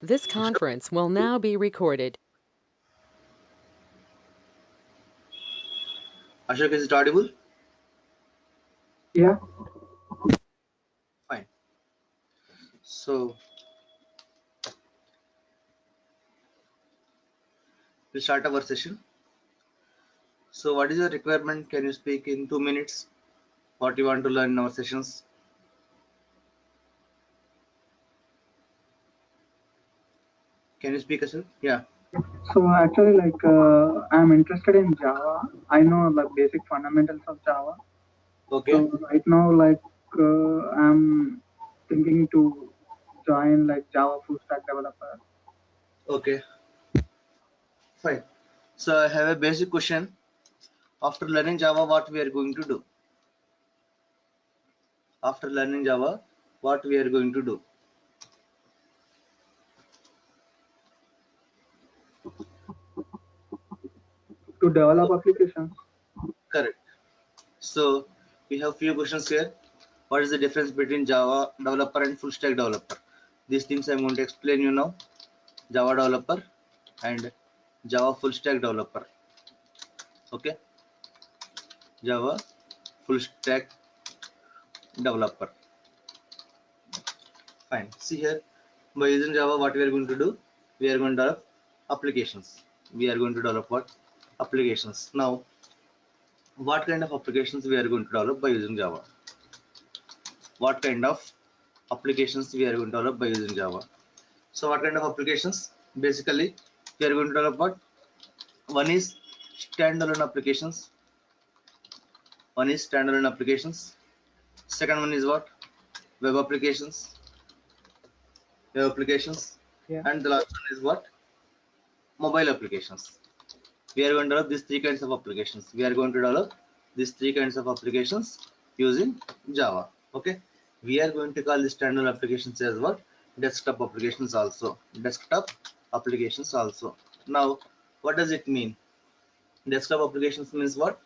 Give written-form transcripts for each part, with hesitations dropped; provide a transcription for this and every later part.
This conference will now be recorded. Ashok, is it audible? Yeah. Fine. So we'll start our session. So what is your requirement? Can you speak in 2 minutes? What you want to learn in our sessions? Can you speak, Ashok? Yeah. So actually, I'm interested in Java. I know like basic fundamentals of Java. Okay. So right now, I'm thinking to join like Java full stack developer. Okay. Fine. So I have a basic question. After learning Java, what we are going to do? After learning Java, what we are going to do? To develop applications. Correct. So we have few questions here. What is the difference between Java developer and full stack developer? These things I'm going to explain you now. Java developer and Java full stack developer. Okay. Java full stack developer. Fine. See here, by using Java, what we are going to do? We are going to develop applications. We are going to develop what? Applications. Now, what kind of applications we are going to develop by using Java? What kind of applications we are going to develop by using Java? So, what kind of applications? Basically, we are going to develop what? One is standalone applications. One is standalone applications. Second one is what? Web applications. Web applications. Yeah. And the last one is what? Mobile applications. We are going to develop these three kinds of applications. We are going to develop these three kinds of applications using Java. Okay. We are going to call the standalone applications as what? Desktop applications also. Desktop applications also. Now, what does it mean? Desktop applications means what?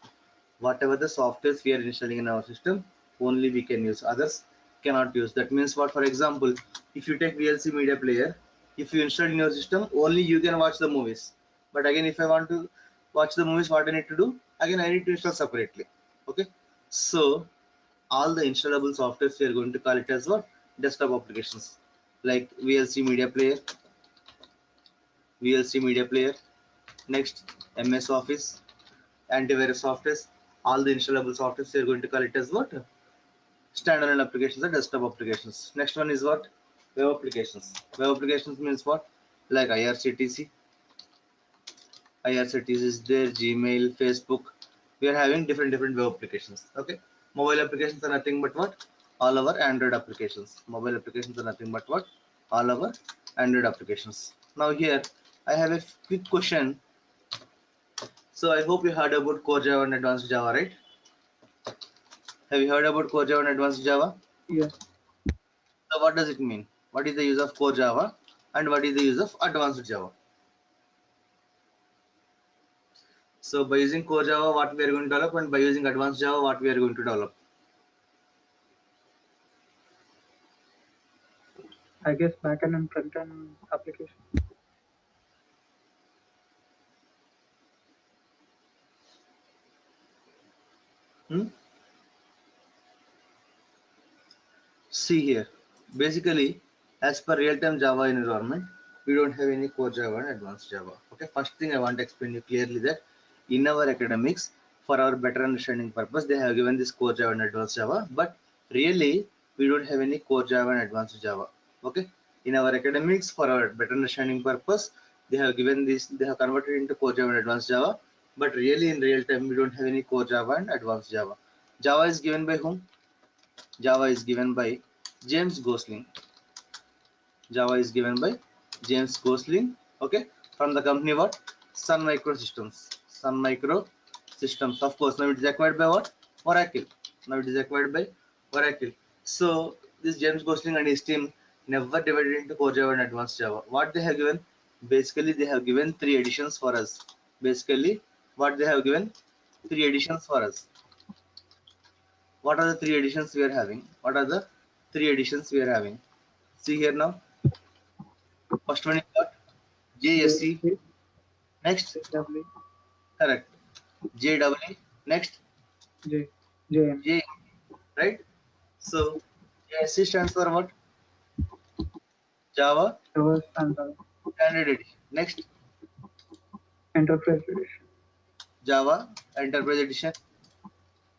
Whatever the softwares we are installing in our system, only we can use. Others cannot use. That means what? For example, if you take VLC media player, if you install in your system, only you can watch the movies. But again, if I want to watch the movies, what I need to do? Again, I need to install separately. Okay. So all the installable softwares we are going to call it as what? Desktop applications, like VLC media player, VLC media player. Next, MS Office, antivirus softwares, all the installable softwares we are going to call it as what? Standalone applications or desktop applications. Next one is what? Web applications. Web applications means what? Like IRCTC. IRCTC is there, Gmail, Facebook. We are having different web applications. Okay. Mobile applications are nothing but what? All our Android applications. Mobile applications are nothing but what? All our Android applications. Now here I have a quick question. So I hope you heard about Core Java and Advanced Java, right? Have you heard about Core Java and Advanced Java? Yes. So what does it mean? What is the use of Core Java and what is the use of Advanced Java? So by using Core Java, what we are going to develop, and by using Advanced Java, what we are going to develop? I guess backend and frontend application. Hmm? See here, basically, as per real-time Java environment, we don't have any Core Java and Advanced Java. Okay, first thing I want to explain you clearly that in our academics, for our better understanding purpose, they have given this Core Java and Advanced Java, but really we don't have any Core Java and Advanced Java. Okay, in our academics, for our better understanding purpose, they have given this, they have converted into Core Java and Advanced Java, but really in real time, we don't have any Core Java and Advanced Java. Java is given by whom? Java is given by James Gosling. Java is given by James Gosling. Okay, from the company what? Sun Microsystems. Sun Microsystems. Of course, now it is acquired by what? Oracle. Now it is acquired by Oracle. So this James Gosling and his team never divided into Core Java and Advanced Java. What they have given? Basically, they have given three editions for us. Basically, what they have given? Three editions for us. What are the three editions we are having? What are the three editions we are having? See here now. First one is what? JSC. J, Next, JW, correct. JEE. Next, J, JM. J, right? So JSC stands for what? Java Java Standard, Standard Edition. Next, Enterprise Edition, Java Enterprise Edition.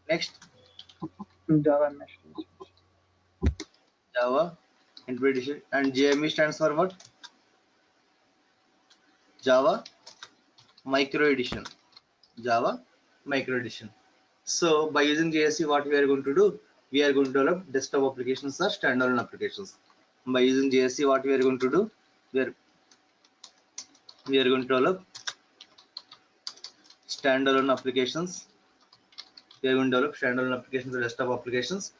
Next, Java Mesh Edition, Java Enterprise Edition. And JME stands for what? Java Micro Edition. Java Micro Edition. So by using JSC, what we are going to do? We are going to develop desktop applications or standalone applications. By using JSC, what we are going to do? We are, we are going to develop standalone applications. We are going to develop standalone applications or desktop applications.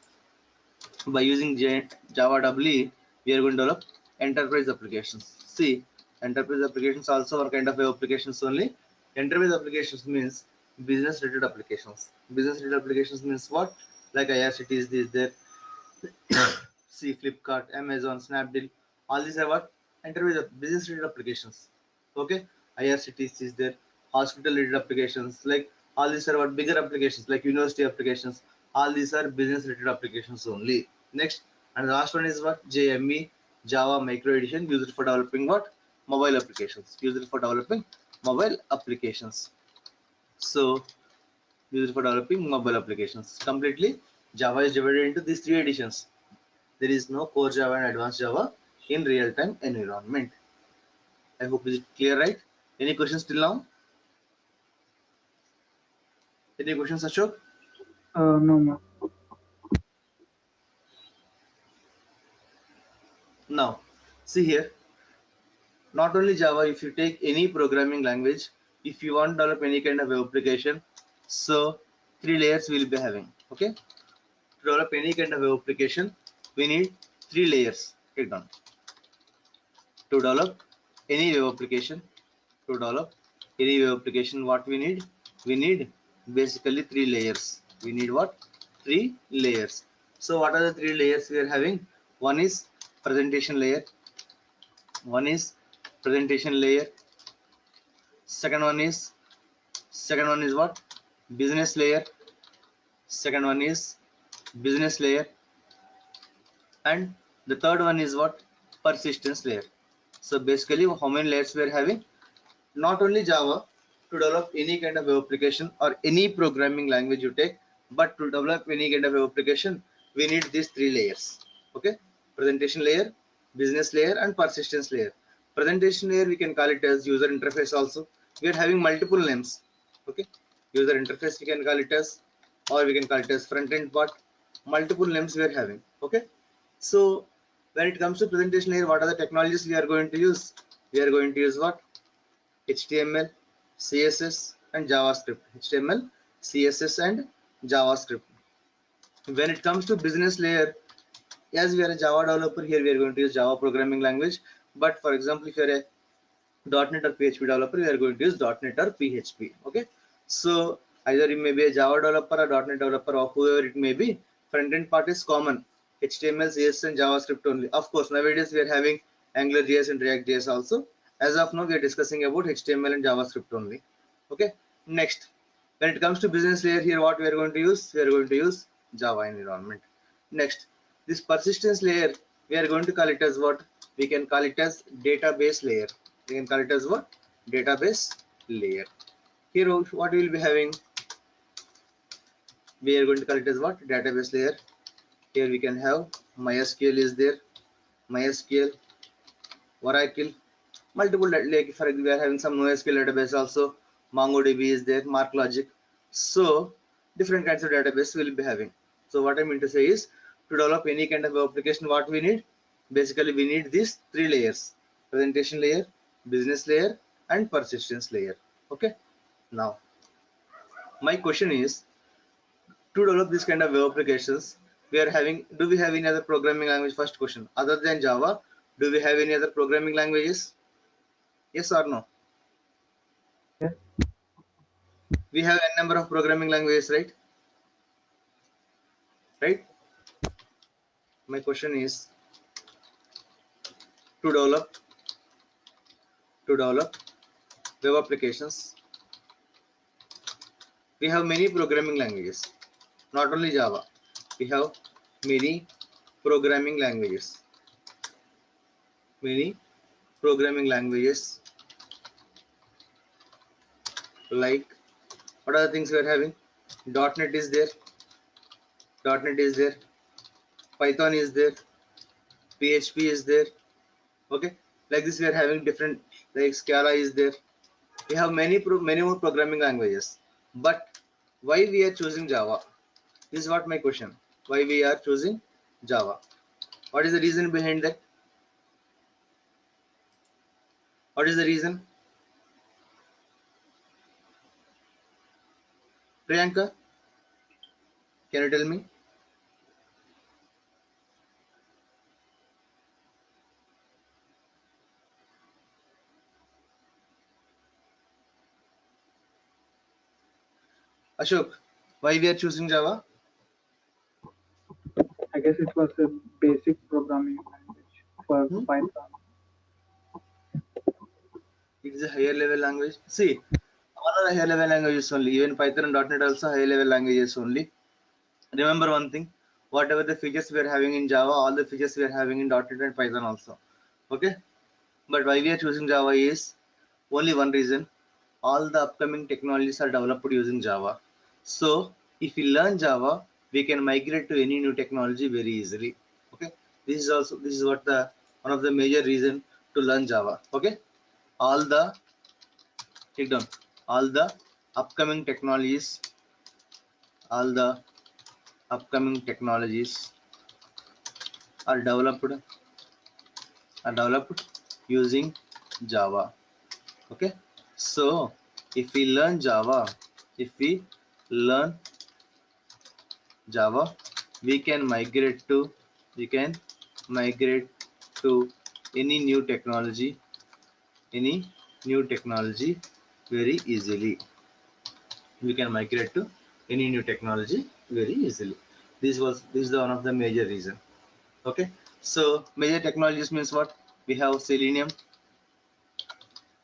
By using Java EE, we are going to develop enterprise applications. See, enterprise applications also are kind of web applications only. Enterprise applications means business related applications. Business related applications means what? Like IRCTs, is there. See, Flipkart, Amazon, Snapdeal, all these are what? Enterprise business related applications. Okay, IRCTs is there. Hospital related applications, like all these are what? Bigger applications like university applications. All these are business related applications only. Next, and the last one is what? JME, Java Micro Edition, used for developing what? Mobile applications. Used for developing mobile applications. So used for developing mobile applications. Completely, Java is divided into these three editions. There is no core Java and advanced Java in real-time environment. I hope this is clear, right? Any questions till now? Any questions, Ashok? no more. Now, see here. Not only Java, if you take any programming language, if you want to develop any kind of web application, so three layers we will be having. Okay, to develop any kind of web application, we need three layers. Take down. To develop any web application, what we need? We need basically three layers. We need what? Three layers. So what are the three layers we are having? One is presentation layer. One is presentation layer. Second one is what? Business layer. Second one is business layer. And the third one is what? Persistence layer. So basically, how many layers we are having? Not only Java, to develop any kind of web application or any programming language you take, but to develop any kind of web application, we need these three layers. Okay, presentation layer, business layer, and persistence layer. Presentation layer we can call it as user interface also. We are having multiple names. Okay, user interface we can call it as, or we can call it as front end part. Multiple names we are having. Okay, so when it comes to presentation layer, what are the technologies we are going to use? We are going to use what? HTML, CSS, and JavaScript. HTML, CSS, and JavaScript. When it comes to business layer, as we are a Java developer, here we are going to use Java programming language. But for example, if you are a .NET or PHP developer, we are going to use .NET or PHP. Okay, so either you may be a Java developer or .NET developer or whoever it may be. Front end part is common: HTML, CSS, and JavaScript only. Of course, nowadays we are having AngularJS and React.js also. As of now, we are discussing about HTML and JavaScript only. Okay. Next, when it comes to business layer, here what we are going to use? We are going to use Java environment. Next, this persistence layer, we are going to call it as what? We can call it as database layer. We can call it as what? Database layer. Here what we will be having? We are going to call it as what? Database layer. Here we can have MySQL is there, MySQL, Oracle, multiple, like for example, we are having some NoSQL database also. MongoDB is there, MarkLogic. So different kinds of database we will be having. So what I mean to say is, to develop any kind of application, what we need? Basically, we need these three layers: presentation layer, business layer, and persistence layer. Okay. Now, my question is, to develop this kind of web applications, we are having. Do we have any other programming language? First question. Other than Java, do we have any other programming languages? Yes or no? Yes. We have a number of programming languages, right? Right. My question is, to develop to develop web applications. We have many programming languages, not only Java. We have many programming languages. Many programming languages, like what are the things we are having? .NET is there. .NET is there. Python is there. PHP is there. Okay, like this we are having different, like Scala is there. We have many more programming languages, but why we are choosing Java? This is what my question. Why we are choosing Java? What is the reason behind that? What is the reason? Priyanka, can you tell me? Ashok, why we are choosing Java? I guess it was a basic programming language for Hmm? Python. It is a higher level language. See, all are higher level languages only. Even Python and .NET also higher level languages only. Remember one thing, whatever the features we are having in Java, all the features we are having in .NET and Python also. Okay, but why we are choosing Java is only one reason. All the upcoming technologies are developed using Java. So if we learn Java, we can migrate to any new technology very easily. Okay, this is what the one of the major reason to learn Java. Okay, all the take down all the upcoming technologies, all the upcoming technologies are developed using Java. Okay, so if we learn Java, we can migrate to any new technology, any new technology very easily. We can migrate to any new technology very easily. This is the one of the major reason. Okay, so major technologies means what? We have Selenium.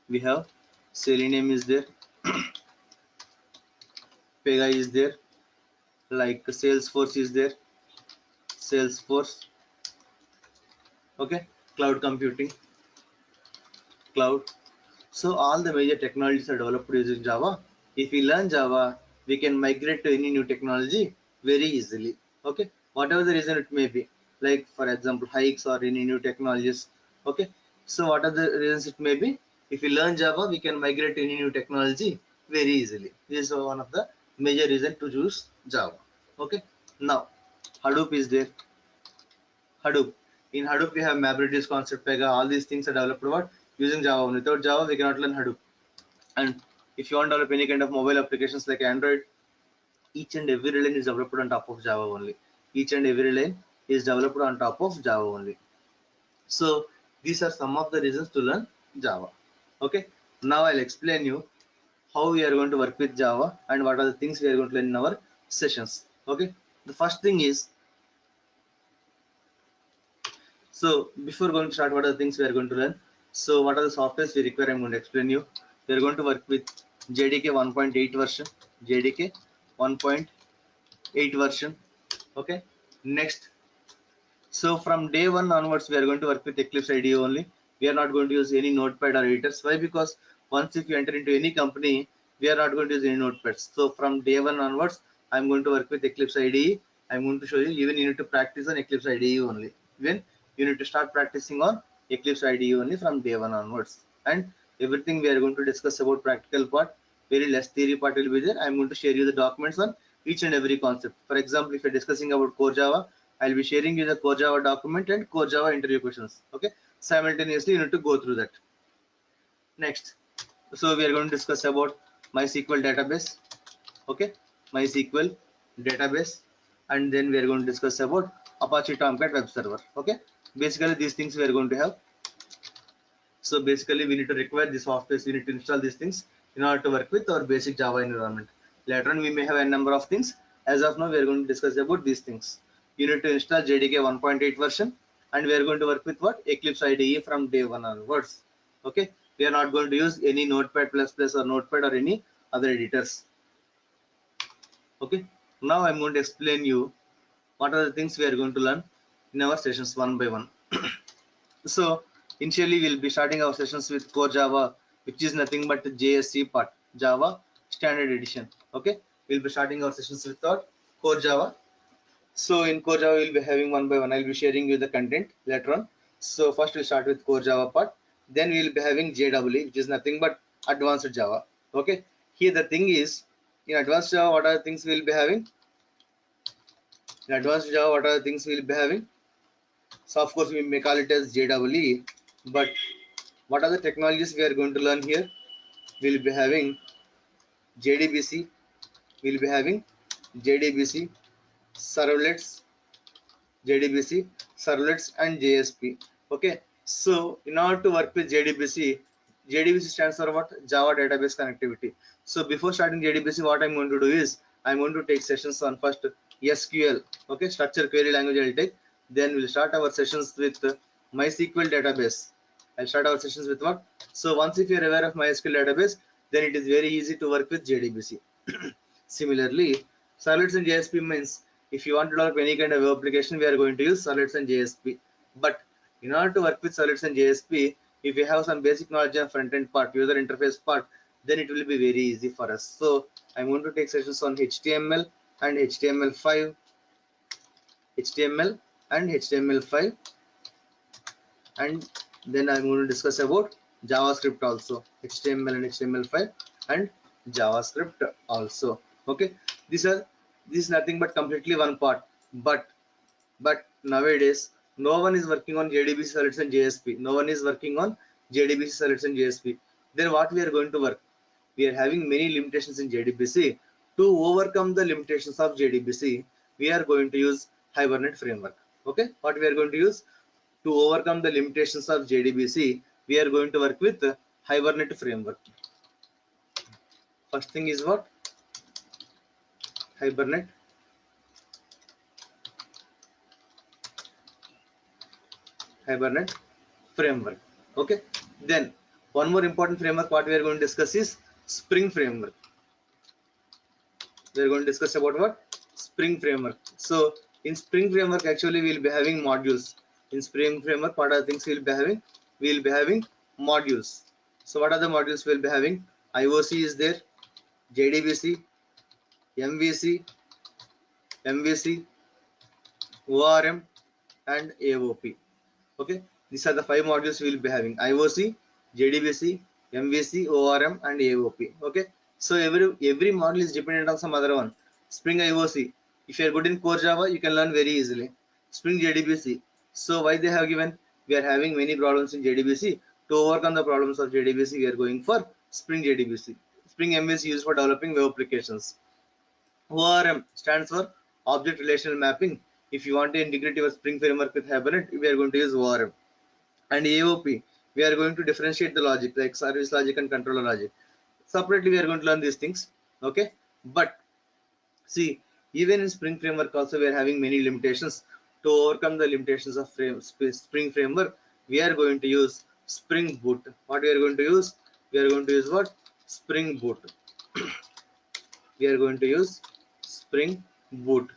We have Selenium is there. Pega is there. Like Salesforce is there. Salesforce. Okay, cloud computing, cloud. So all the major technologies are developed using Java. If we learn Java, we can migrate to any new technology very easily. Okay, whatever the reason it may be, like for example, hikes or any new technologies. Okay, so what are the reasons it may be? If we learn Java, we can migrate to any new technology very easily. This is one of the major reason to choose Java. Okay, now Hadoop is there. Hadoop. In Hadoop, we have MapReduce, concept, Pega. All these things are developed what? Using Java. Without Java, we cannot learn Hadoop. And if you want to develop any kind of mobile applications like Android, each and every line is developed on top of Java only. Each and every line is developed on top of Java only. So these are some of the reasons to learn Java. Okay. Now I'll explain you how we are going to work with Java and what are the things we are going to learn in our sessions. Okay. The first thing is, so before going to start, what are the things we are going to learn? So what are the softwares we require? I'm going to explain you. We are going to work with JDK 1.8 version, JDK 1.8 version. Okay. Next, so from day one onwards, we are going to work with Eclipse IDE only. We are not going to use any notepad or editors. Why? Because once if you enter into any company, we are not going to use any notepads. So from day one onwards, I'm going to work with Eclipse IDE. I'm going to show you. Even you need to practice on Eclipse IDE only. Even you need to start practicing on Eclipse IDE only from day one onwards. And everything we are going to discuss about practical part, very less theory part will be there. I'm going to share you the documents on each and every concept. For example, if you're discussing about core Java, I'll be sharing you the core Java document and core Java interview questions. Okay, simultaneously you need to go through that. Next, so we are going to discuss about MySQL database. Okay, MySQL database, and then we are going to discuss about Apache Tomcat web server. Okay, basically these things we are going to have. So basically we need to require the software, we need to install these things in order to work with our basic Java environment. Later on we may have a number of things. As of now we are going to discuss about these things. You need to install JDK 1.8 version, and we are going to work with what? Eclipse IDE from day one onwards. Okay, We are not going to use any Notepad++ or Notepad or any other editors. Okay, now I'm going to explain you what are the things we are going to learn in our sessions one by one. So initially we'll be starting our sessions with Core Java, which is nothing but the JSE part, Java Standard Edition. Okay, we'll be starting our sessions with our Core Java. So in Core Java we'll be having one by one. I'll be sharing you the content later on. So first we'll start with Core Java part. Then we'll be having JEE, which is nothing but Advanced Java. Okay, here the thing is, in Advanced Java, what are the things we'll be having? In Advanced Java, what are the things we'll be having? So of course we may call it as JEE, but what are the technologies we are going to learn here? We'll be having JDBC, we'll be having JDBC, servlets, JDBC, servlets and JSP. Okay, so in order to work with JDBC, JDBC stands for what? Java Database Connectivity. So before starting JDBC, what I'm going to do is I'm going to take sessions on first SQL, okay, Structured Query Language I'll take. Then we'll start our sessions with MySQL database. I'll start our sessions with what? So once if you're aware of MySQL database, then it is very easy to work with JDBC. Similarly, servlets and JSP means if you want to develop any kind of web application, we are going to use servlets and JSP. But in order to work with servlets and JSP, if you have some basic knowledge of front-end part, user interface part, then it will be very easy for us. So I'm going to take sessions on HTML and HTML5, HTML and HTML5, and then I'm going to discuss about JavaScript also, HTML and HTML5 and JavaScript also. Okay, this is nothing but completely one part, but nowadays no one is working on JDBC servlets and JSP. No one is working on JDBC servlets and JSP. Then what we are going to work? We are having many limitations in JDBC. To overcome the limitations of JDBC, we are going to use Hibernate framework. Okay, what we are going to use? To overcome the limitations of JDBC, we are going to work with Hibernate framework. First thing is what? Hibernate framework. Okay, then one more important framework what we are going to discuss is Spring framework. We are going to discuss about what? Spring framework. So in Spring framework actually we will be having modules. In Spring framework, what are the things we will be having? We will be having modules. So what are the modules we will be having? IOC is there, JDBC, MVC, ORM and AOP. Okay, these are the 5 modules we will be having: IOC, JDBC, MVC, ORM and AOP. Okay, so every module is dependent on some other one. Spring IOC, if you are good in Core Java, you can learn very easily. Spring JDBC, so why they have given? We are having many problems in JDBC. To overcome the problems of JDBC, we are going for Spring JDBC. Spring MVC used for developing web applications. ORM stands for Object Relational Mapping. If you want to integrate your Spring framework with Hibernate, we are going to use ORM. And AOP, we are going to differentiate the logic like service logic and controller logic. Separately, we are going to learn these things. Okay, but see, even in Spring framework also we are having many limitations. To overcome the limitations of Spring framework, we are going to use Spring Boot. What we are going to use? We are going to use what? Spring Boot. We are going to use Spring Boot.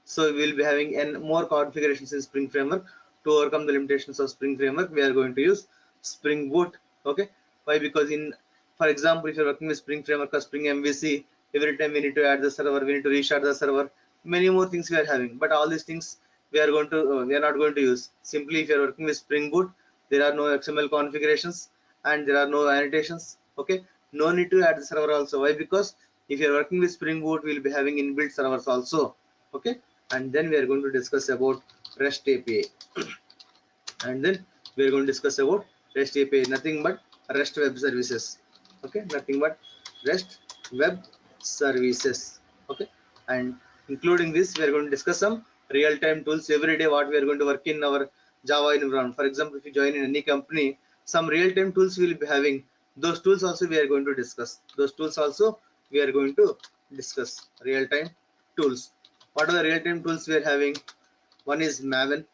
So we will be having more configurations in Spring framework. To overcome the limitations of Spring framework, we are going to use Spring Boot. Okay, why? Because in, for example, if you're working with Spring framework or Spring MVC, every time we need to add the server, we need to restart the server, many more things we are having. But all these things we are going to we are not going to use. Simply, if you are working with Spring Boot, there are no XML configurations and there are no annotations. Okay, no need to add the server also. Why? Because if you are working with Spring Boot, we will be having inbuilt servers also. Okay, and then we are going to discuss about REST API. And then we are going to discuss about REST API, nothing but REST web services. Okay, nothing but REST web services. Okay, and including this, we are going to discuss some real-time tools every day. What we are going to work in our Java environment. For example, if you join in any company, some real-time tools we will be having. Those tools also we are going to discuss. Real-time tools. What are the real-time tools we are having? One is Maven.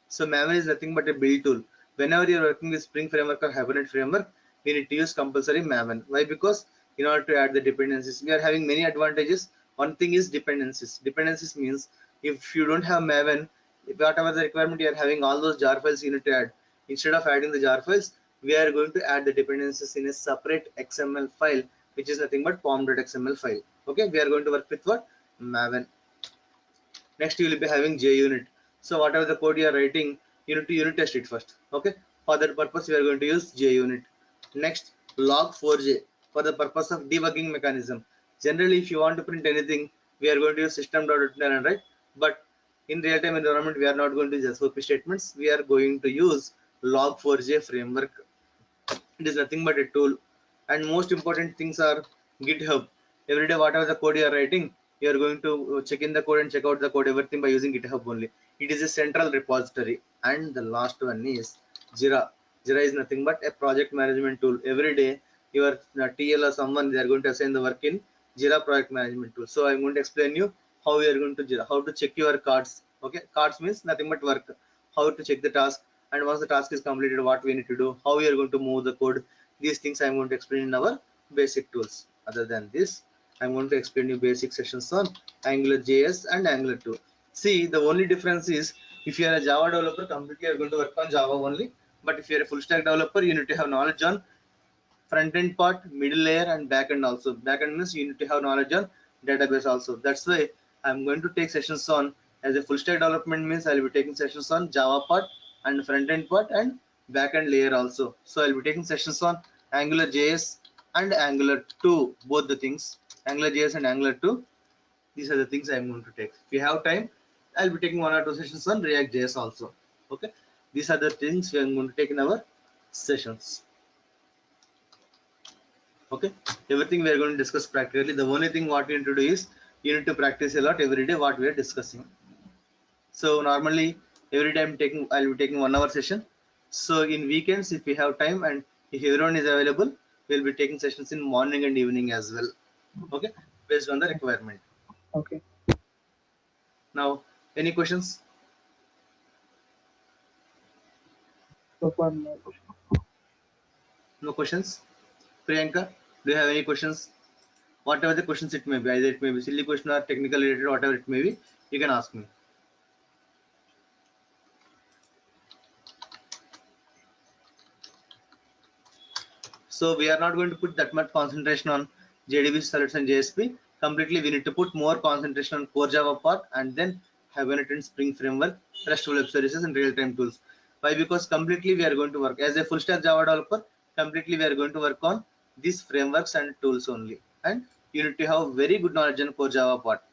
So Maven is nothing but a build tool. whenever you're working with Spring Framework or Hibernate Framework, we need to use compulsory Maven. Why? Because in order to add the dependencies, we are having many advantages. One thing is dependencies. Dependencies means if you don't have Maven, whatever the requirement you are having, all those jar files you need to add. Instead of adding the jar files, we are going to add the dependencies in a separate XML file, which is nothing but pom.xml file. Okay, we are going to work with what? Maven. Next, you will be having JUnit. So whatever the code you are writing, you need to unit test it first. Okay, for that purpose, we are going to use JUnit. Next, log4j for the purpose of debugging mechanism. Generally, if you want to print anything, we are going to use system.out, right? But in real-time environment, we are not going to use SOP statements. We are going to use log4j framework. It is nothing but a tool, and most important things are GitHub. Every day whatever the code you are writing, you are going to check in the code and check out the code, everything by using GitHub only. It is a central repository. And the last one is Jira. Jira is nothing but a project management tool. Every day your TL or someone, they are going to assign the work in Jira project management tool. So I'm going to explain you how we are going to Jira, how to check your cards. Okay, cards means nothing but work, how to check the task, and once the task is completed, what we need to do, how we are going to move the code. These things I'm going to explain in our basic tools. Other than this, I'm going to explain you basic sessions on AngularJS and Angular 2. See, the only difference is if you are a Java developer, completely you are going to work on Java only. But if you are a full stack developer, you need to have knowledge on front end part, middle layer, and back end also. Back end means you need to have knowledge on database also. That's why I'm going to take sessions on, as a full stack development means I'll be taking sessions on Java part and front end part and back end layer also. So I'll be taking sessions on AngularJS and Angular 2, both the things, AngularJS and Angular 2. These are the things I'm going to take. If you have time, I'll be taking 1 or 2 sessions on React.js also. Okay, these are the things we are going to take in our sessions. Okay, everything we are going to discuss practically. The only thing what you need to do is you need to practice a lot every day what we are discussing. So normally every time I'll be taking 1 hour session. So in weekends, if we have time and if everyone is available, we'll be taking sessions in morning and evening as well. Okay, based on the requirement. Okay. Now, any questions? So far, no question. No questions. Priyanka, do you have any questions? Whatever the questions it may be, either it may be silly question or technical related, whatever it may be, you can ask me. So we are not going to put that much concentration on JDBC service and JSP. Completely, we need to put more concentration on core Java part and then Hibernate and Spring Framework, RESTful web services, and real-time tools. Why? Because completely we are going to work as a full stack Java developer. Completely we are going to work on these frameworks and tools only, and you need to have very good knowledge on core Java part.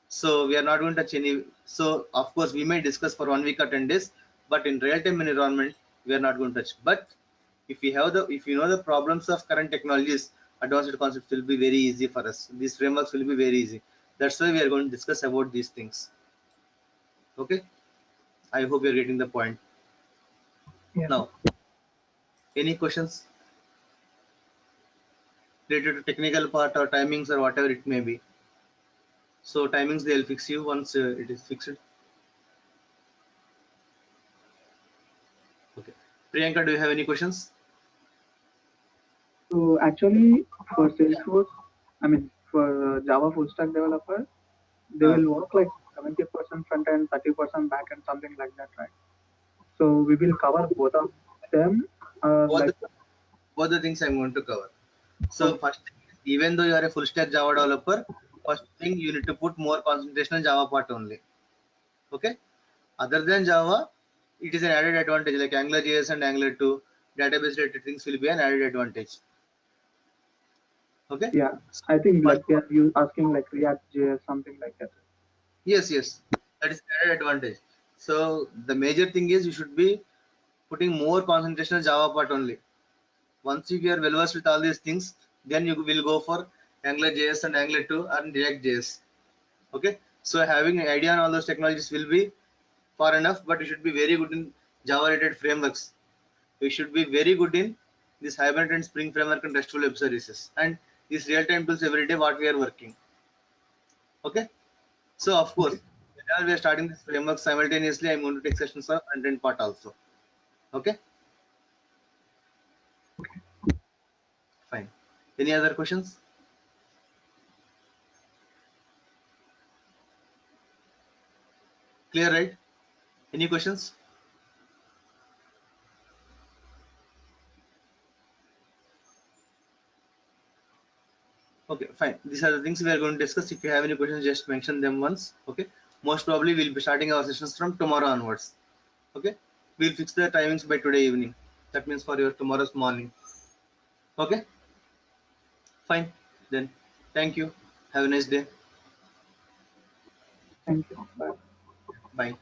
So we are not going to touch any. So of course we may discuss for 1 week or 10 days, but in real-time environment we are not going to touch. But if you know the problems of current technologies, advanced concepts will be very easy for us. These frameworks will be very easy. That's why we are going to discuss about these things. Okay, I hope you're getting the point. Yeah. Now, any questions related to technical part or timings or whatever it may be? So timings they'll fix you once it is fixed. Okay, Priyanka, do you have any questions? So actually, for Salesforce, I mean for Java full stack developer, they will work like 70% front end, 30% back end, something like that, right? So we will cover both of them. Like Both the things I'm going to cover. So first, even though you are a full stack Java developer, first thing you need to put more concentration on Java part only. Okay. Other than Java, it is an added advantage like AngularJS and Angular 2 database related things will be an added advantage. Okay. Yeah, I think like they are asking like React.js, something like that. Yes, that is added advantage. So the major thing is you should be putting more concentration on Java part only. Once you are well versed with all these things, then you will go for AngularJS and Angular 2 and React.js. Okay, so having an idea on all those technologies will be far enough, but you should be very good in Java related frameworks. You should be very good in this Hibernate and Spring Framework and RESTful web services and these real-time tools every day what we are working. Okay, so of course, whenever we are starting this framework simultaneously, I'm going to take sessions on front-end part also. Okay, Fine. Any other questions? Clear, right? Any questions? Okay, fine. These are the things we are going to discuss. If you have any questions, just mention them once. Okay. Most probably we'll be starting our sessions from tomorrow onwards. Okay. We'll fix the timings by today evening. That means for your tomorrow's morning. Okay. Fine. Then thank you. Have a nice day. Thank you. Bye. Bye.